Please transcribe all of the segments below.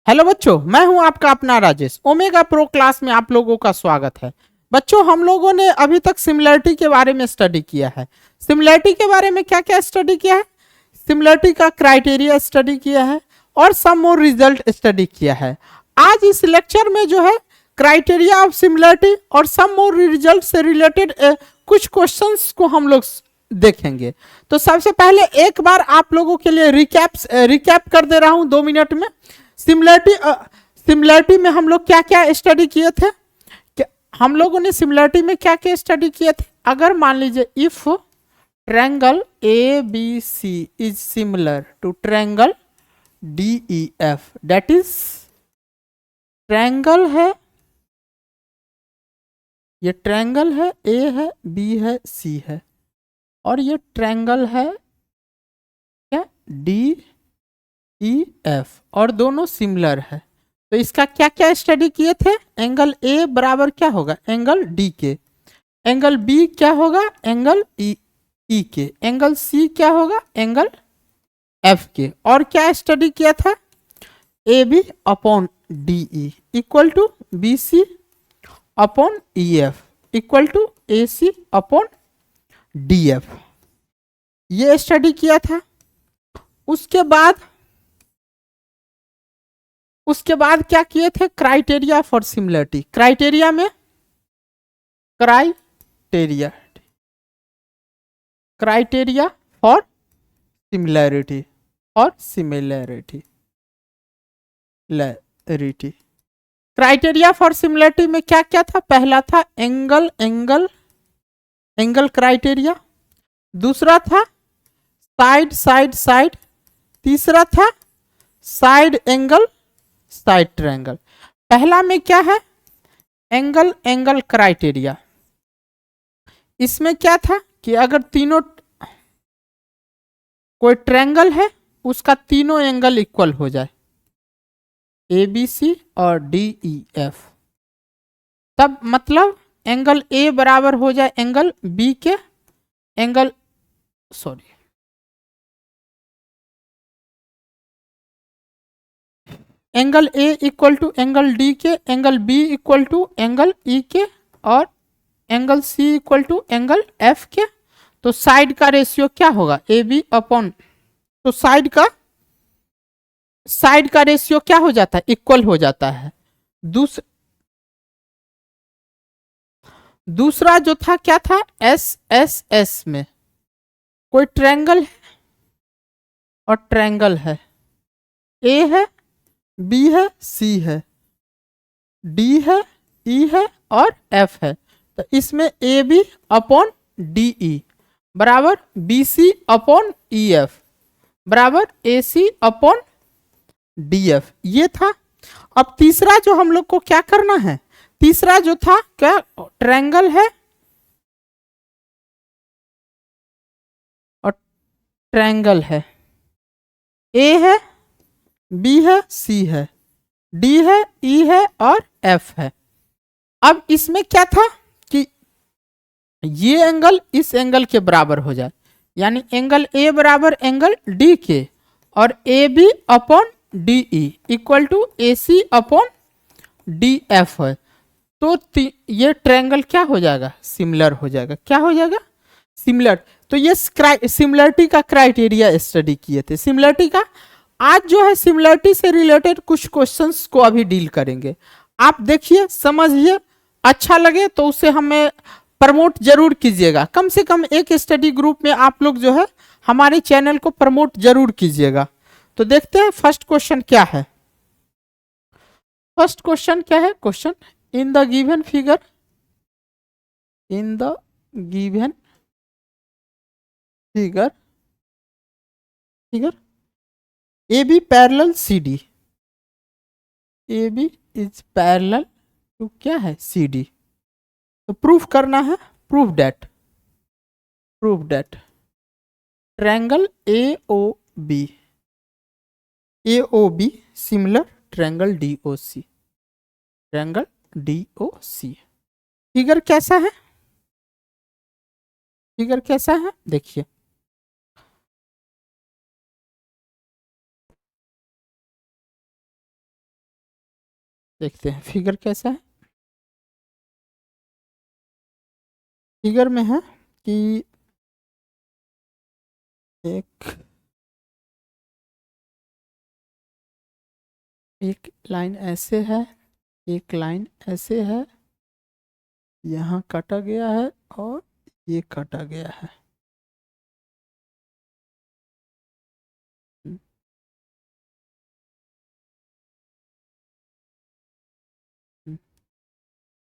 Hello बच्चों, मैं हूं आपका अपना राजेश। ओमेगा प्रो क्लास में आप लोगों का स्वागत है। बच्चों, हम लोगों ने अभी तक सिमिलरिटी के बारे में स्टडी किया है। सिमिलरिटी के बारे में क्या क्या स्टडी किया है? सिमिलरिटी का क्राइटेरिया स्टडी किया है और सम मोर रिजल्ट स्टडी किया है। आज इस लेक्चर में जो है क्राइटेरिया ऑफ सिमिलरिटी और सम मोर रिजल्ट से रिलेटेड कुछ क्वेश्चंस को हम लोग देखेंगे। तो सबसे पहले एक बार आप लोगों के लिए रिकैप कर दे रहा हूं 2 मिनट में। सिमिलरिटी में हम लोग क्या क्या स्टडी किए थे? हम लोगों ने सिमिलरिटी में क्या क्या स्टडी किए थे? अगर मान लीजिए if triangle A B C is similar to triangle D E F, that is triangle है, ये ट्रायंगल है, ए है, बी है, सी है, और ये ट्रायंगल है क्या, डी ई एफ, और दोनों सिमिलर है। तो इसका क्या क्या स्टडी किए थे? एंगल ए बराबर क्या होगा, एंगल डी के। एंगल बी क्या होगा, एंगल ई के। एंगल सी क्या होगा, एंगल एफ के। और क्या स्टडी किया था? A B upon D E equal to B C upon E F equal to A C upon D F, ये स्टडी किया था। उसके बाद क्या किए थे? Criteria for similarity. क्राइटेरिया में क्राइटेरिया फॉर सिमिलरिटी और क्राइटेरिया फॉर सिमिलरिटी में क्या क्या था? पहला था एंगल क्राइटेरिया, दूसरा था साइड, तीसरा था साइड ट्रायंगल। पहला में क्या है? Angle criteria. इसमें क्या था कि अगर तीनों कोई ट्रायंगल है, उसका तीनों एंगल इक्वल हो जाए, ए बी सी और डी ई एफ, तब मतलब एंगल ए बराबर हो जाए एंगल बी के, angle A equal to angle D के, angle B equal to angle E के, और angle C equal to angle F के। तो साइड का रेशियो क्या होगा, ए बी अपॉन, तो साइड का रेशियो क्या हो जाता है, इक्वल हो जाता है। दूसरा जो था क्या था, एस में कोई ट्रायंगल है और ट्रायंगल है, ए है, बी है, सी है, डी है, ई है और एफ है। तो इसमें A B upon D E बराबर B C upon E F बराबर A C upon D F, ये था। अब तीसरा जो हम लोग को क्या करना है, तीसरा जो था क्या, ट्रायंगल है और ट्रायंगल है, ए है, बी है, सी है, डी है, ई है और एफ है। अब इसमें क्या था कि ये एंगल इस एंगल के बराबर हो जाए, यानी एंगल ए बराबर एंगल डी के, और A B upon D E equal to A C upon D F है। तो ये ट्रायंगल क्या हो जाएगा, सिमिलर हो जाएगा। क्या हो जाएगा, सिमिलर। तो ये सिमिलरिटी का क्राइटेरिया स्टडी किए थे। सिमिलरिटी का आज जो है सिमिलरिटी से रिलेटेड कुछ क्वेश्चंस को अभी डील करेंगे। आप देखिए, समझिए, अच्छा लगे तो उसे हमें प्रमोट जरूर कीजिएगा। कम से कम एक स्टडी ग्रुप में आप लोग जो है हमारे चैनल को प्रमोट जरूर कीजिएगा। तो देखते हैं फर्स्ट क्वेश्चन क्या है। फर्स्ट क्वेश्चन क्या है? Question in the given figure, A B parallel C D, A B is parallel to क्या है, सी डी। तो प्रूफ करना है, proof that triangle A O B similar triangle D O C. Figure कैसा है, देखिए, देखते हैं फिगर कैसा है। फिगर में है कि एक लाइन ऐसे है, एक लाइन ऐसे है, यहाँ काटा गया है और ये काटा गया है।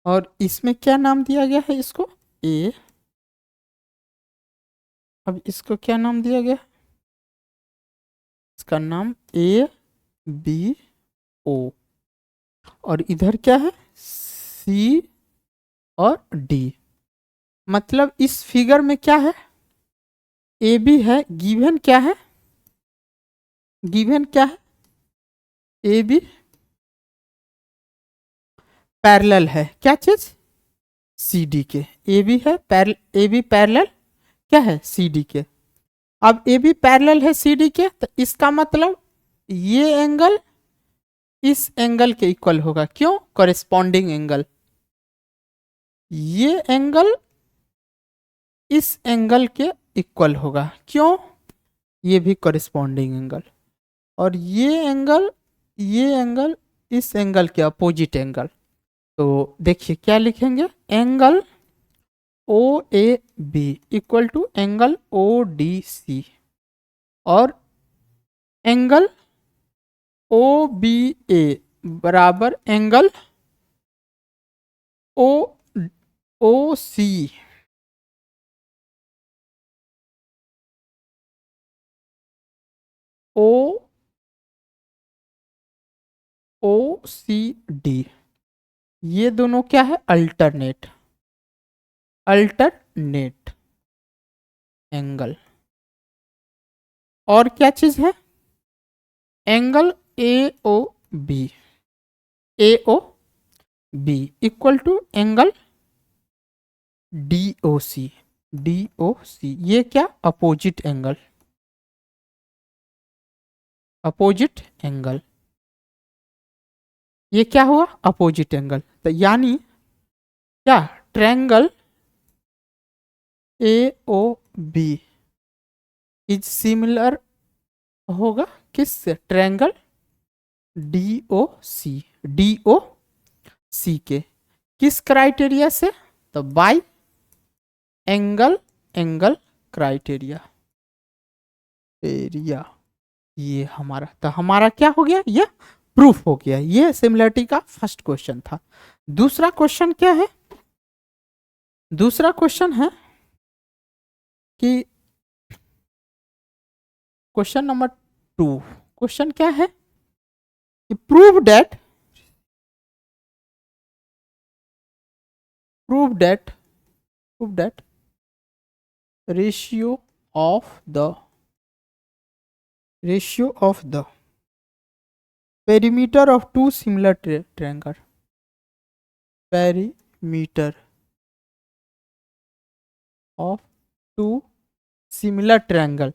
और इसमें क्या नाम दिया गया है इसको, ए। अब इसको क्या नाम दिया गया, इसका नाम ए बी ओ। और इधर क्या है, सी और डी। मतलब इस फिगर में क्या है, ए बी है, गिवन क्या है, गिवन क्या है, ए बी पैरेलल है, क्या चीज, सी डी के। ए बी है ए बी पैरेलल क्या है, सी डी के। अब ए बी पैरेलल है सी डी के, तो इसका मतलब ये एंगल इस एंगल के इक्वल होगा, क्यों, कॉरेस्पॉन्डिंग एंगल। ये एंगल इस एंगल के इक्वल होगा, क्यों, ये भी कॉरेस्पॉन्डिंग एंगल। और ये एंगल इस एंगल के अपोजिट एंगल। तो देखिए क्या लिखेंगे, angle O A B equal to angle O D C, और एंगल ओ बी ए बराबर एंगल ओ ओ सी, ओ ओ सी डी। ये दोनों क्या है, अल्टरनेट एंगल। और क्या चीज है, angle A O B, A O B equal to angle D O C, D O C. ये क्या, अपोजिट एंगल। ये क्या हुआ, अपोजिट एंगल। तो यानी क्या, triangle A O B is similar होगा किससे, ट्रायंगल डी ओ सी के। किस क्राइटेरिया से, तो बाय एंगल क्राइटेरिया एरिया। ये हमारा, तो हमारा क्या हो गया, ये प्रूफ हो गया। ये सिमिलरिटी का फर्स्ट क्वेश्चन था। दूसरा क्वेश्चन क्या है, दूसरा क्वेश्चन है कि क्वेश्चन नंबर 2, क्वेश्चन क्या है, prove that ratio of the perimeter of two similar triangle, perimeter of two similar triangle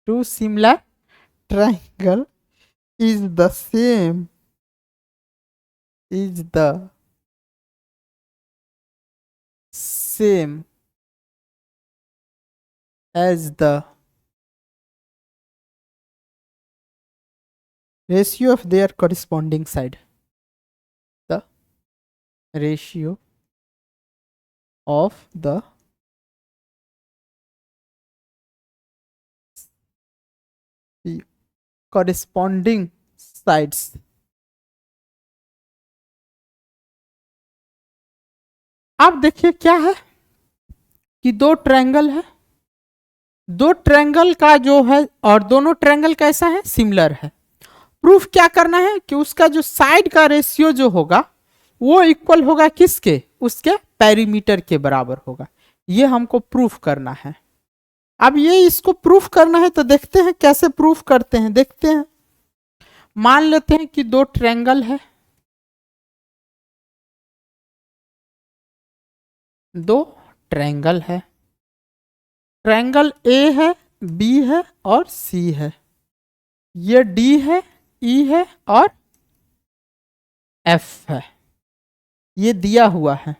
two similar triangle is the same as the ratio of their corresponding side. The ratio of the corresponding sides. अब देखिए क्या है कि दो triangle है, दो triangle का जो है, और दोनों ट्रायंगल कैसा है, सिमिलर है। प्रूफ क्या करना है कि उसका जो साइड का रेशियो जो होगा वो इक्वल होगा किसके, उसके पेरीमीटर के बराबर होगा। ये हमको प्रूफ करना है। अब ये इसको प्रूफ करना है, तो देखते हैं कैसे प्रूफ करते हैं, देखते हैं। मान लेते हैं कि दो ट्रायंगल है, दो ट्रायंगल है, ट्रायंगल ए है, बी है और सी है, ये डी है, ई है और एफ है, ये दिया हुआ है।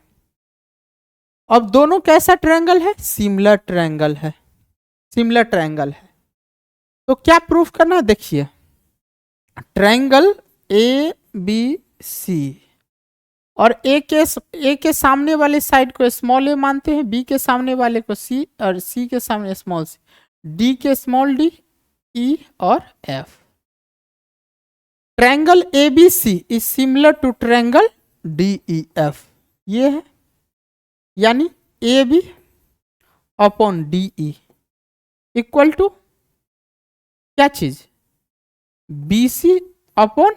अब दोनों कैसा ट्रायंगल है? सिमिलर ट्रायंगल है, सिमिलर ट्रायंगल है। तो क्या प्रूफ करना है? देखिए, ट्रायंगल ए बी सी, और ए के सामने वाले साइड को स्मॉल ए मानते हैं, बी के सामने वाले को सी, और सी के सामने स्मॉल सी, डी के स्मॉल डी, ई और F. Triangle A B C is similar to triangle D E F, ये है, यानी A B upon D E equal to क्या चीज? B C upon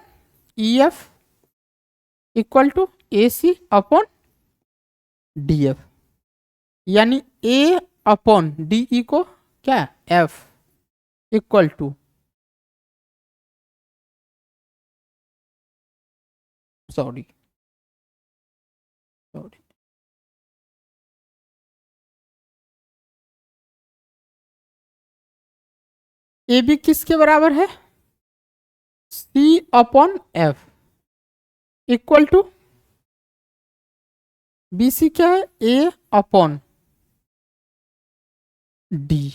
E F equal to A C upon D F, यानी A upon D E को क्या? F equal to, sorry A B किसके बराबर है? C upon F equal to B सी क्या है? A upon D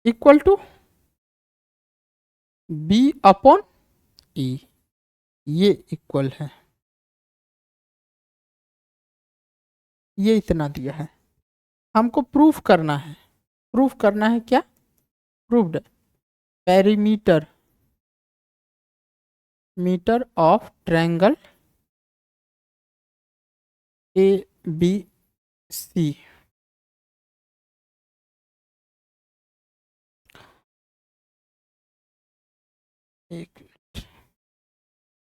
equal to B upon E, ये equal है, ये इतना दिया है, हमको प्रूफ करना है। प्रूफ करना है क्या? Proved perimeter meter of triangle A B C. एक मिनट,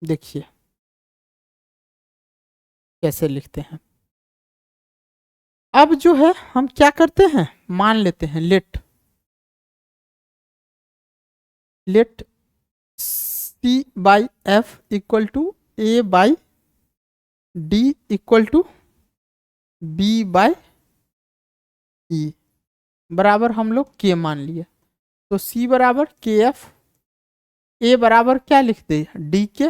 देखिए कैसे लिखते हैं। अब जो है हम क्या करते हैं, मान लेते हैं let C by F equal to A by D equal to B by E, बराबर हम लोग के मान लिए। तो सी बराबर के एफ, ए बराबर क्या लिखते हैं? डी के,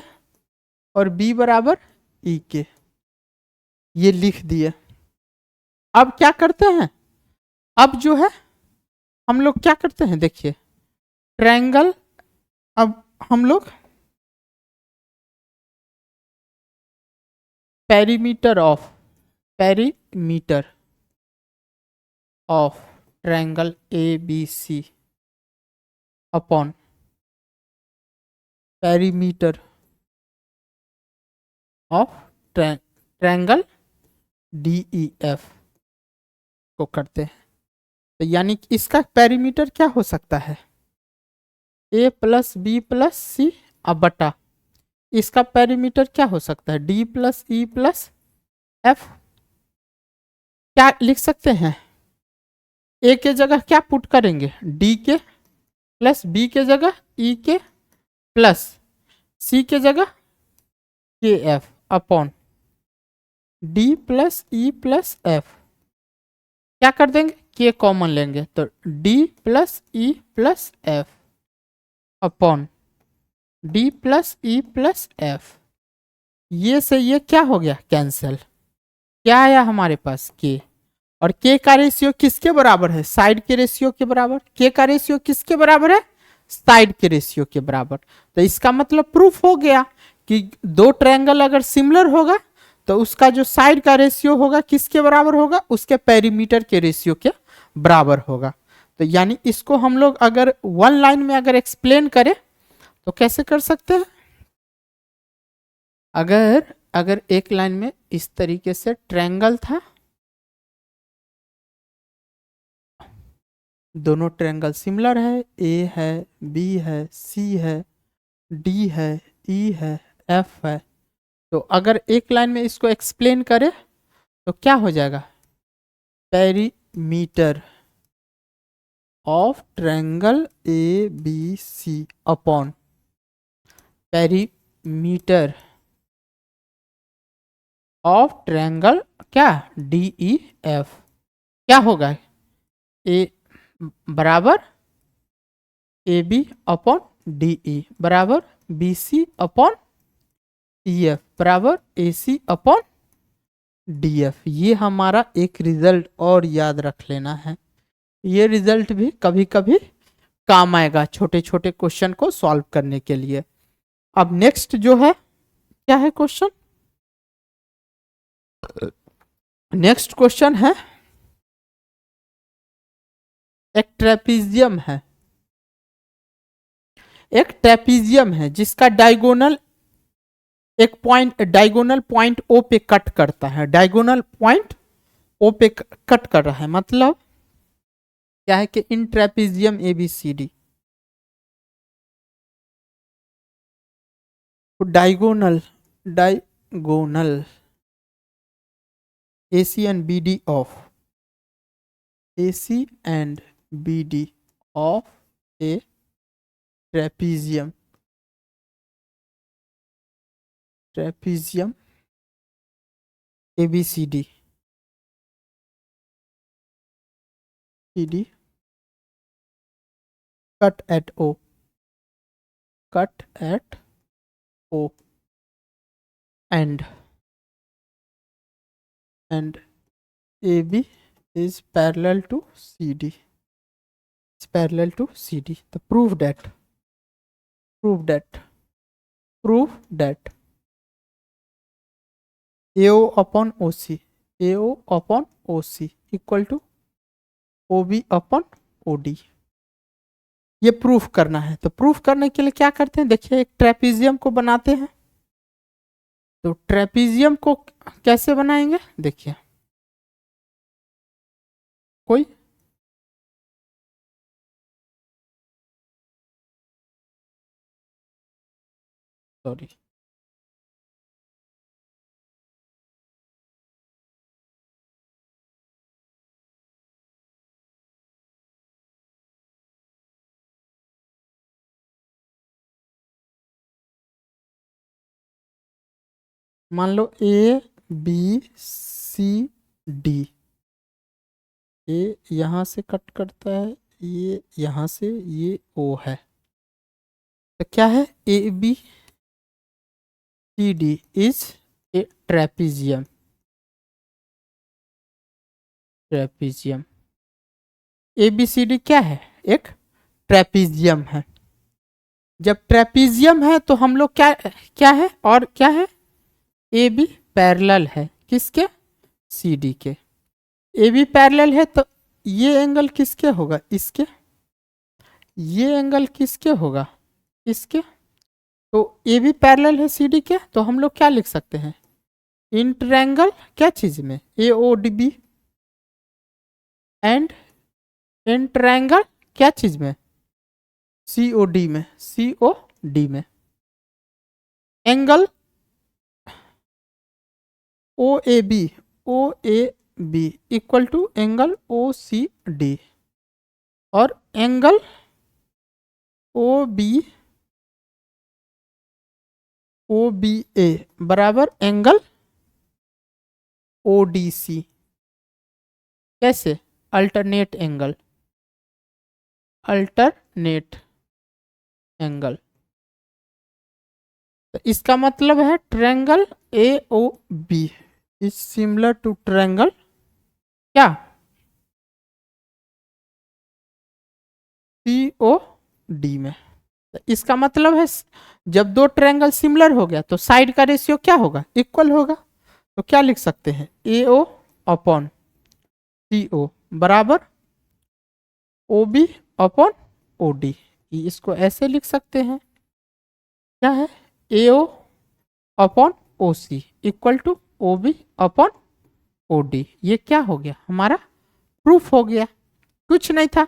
और बी बराबर ई के, ये लिख दिए। अब क्या करते हैं? अब जो है हम लोग क्या करते हैं, देखिए ट्रायंगल, अब हम लोग perimeter of triangle A B C upon perimeter of triangle D E F को करते हैं। तो यानी कि इसका पेरीमीटर क्या हो सकता है? ए प्लस बी प्लस सी, अब बटा इसका पेरीमीटर क्या हो सकता है? D plus E plus F. क्या लिख सकते हैं? ए के जगह क्या पुट करेंगे? डी के, प्लस बी के जगह ई के, प्लस सी के जगह के F upon D plus E plus F. क्या कर देंगे? के कॉमन लेंगे, तो D plus E plus F upon D plus E plus F. ये से ये क्या हो गया? कैंसिल। क्या आया हमारे पास? के, और के का रेशियो किसके बराबर है? साइड के रेशियो के बराबर। के का रेशियो किसके बराबर है? साइड के रेशियो के बराबर। तो इसका मतलब प्रूफ हो गया कि दो ट्रायंगल अगर सिमिलर होगा तो उसका जो साइड का रेशियो होगा किसके बराबर होगा? उसके पेरीमीटर के रेशियो के बराबर होगा। तो यानी इसको हम लोग अगर वन लाइन में अगर एक्सप्लेन करें तो कैसे कर सकते हैं? अगर एक लाइन में इस तरीके से ट्रायंगल था, दोनों ट्रायंगल सिमिलर है, ए है, बी है, सी है, डी है, ई है, एफ है, तो अगर एक लाइन में इसको एक्सप्लेन करें तो क्या हो जाएगा? Perimeter of triangle A B C upon perimeter of triangle क्या DEF क्या होगा ए बराबर AB अपॉन DE बराबर BC अपॉन EF बराबर AC अपॉन DF। ये हमारा एक रिजल्ट और याद रख लेना है। ये रिजल्ट भी कभी कभी काम आएगा छोटे छोटे क्वेश्चन को सॉल्व करने के लिए। अब नेक्स्ट जो है क्या है क्वेश्चन, नेक्स्ट क्वेश्चन है एक ट्रेपीजियम है, एक ट्रेपीजियम है जिसका डायगोनल एक पॉइंट डायगोनल पॉइंट ओ पे कट करता है, डायगोनल पॉइंट ओ पे कट कर रहा है। मतलब क्या है कि in trapezium ABCD diagonal AC and BD of AC and BD of a trapezium ABCD cut at O and AB is parallel to CD. It's parallel to CD. The prove that AO upon OC equal to OB upon OD। ये proof करना है। तो proof करने के लिए क्या करते हैं, देखिए एक ट्रेपीजियम को बनाते हैं। तो ट्रेपीजियम को कैसे बनाएंगे, देखिए कोई सॉरी मान लो ABCD, ए यहां से कट करता है, ये यहां से, ये O है। तो क्या है ABCD is a trapezium. ABCD क्या है, एक ट्रेपीजियम है। जब ट्रेपीजियम है तो हम लोग क्या है और क्या है, AB पैरेलल है किसके, CD के। AB पैरेलल है तो ये एंगल किसके होगा, इसके। ये एंगल किसके होगा, इसके। तो AB पैरेलल है CD के, तो हम लोग क्या लिख सकते हैं, इन ट्रायंगल क्या चीज में, AODB एंड इन ट्रायंगल क्या चीज में, COD में angle OAB equal to angle OCD और एंगल OBA बराबर एंगल ODC। कैसे, अल्टरनेट एंगल। तो इसका मतलब है triangle AOB is similar to triangle क्या, COD में। तो इसका मतलब है जब दो ट्रायंगल सिमिलर हो गया तो साइड का रेशियो क्या होगा, इक्वल होगा। तो क्या लिख सकते हैं, AO अपॉन CO बराबर OB अपॉन OD। इसको ऐसे लिख सकते हैं, क्या है, AO upon OC equal to OB upon OD। ये क्या हो गया, हमारा प्रूफ हो गया। कुछ नहीं था,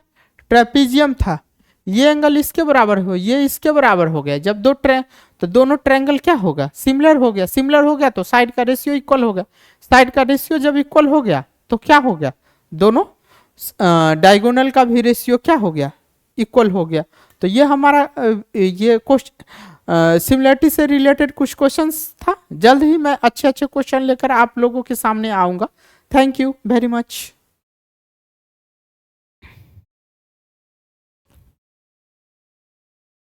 ट्रेपीजियम था, ये एंगल इसके बराबर हो, ये इसके बराबर हो गया। जब तो दोनों ट्रायंगल क्या होगा, सिमिलर हो गया। सिमिलर हो गया तो साइड का रेशियो इक्वल हो गया। साइड का रेशियो जब इक्वल हो गया तो क्या हो गया, दोनों डायगोनल का भी रेशियो क्या हो गया, इक्वल हो गया। तो ये हमारा ये क्वेश्चन सिमिलरिटी से रिलेटेड कुछ क्वेश्चंस था। जल्द ही मैं अच्छे अच्छे क्वेश्चन लेकर आप लोगों के सामने आऊँगा। Thank you very much.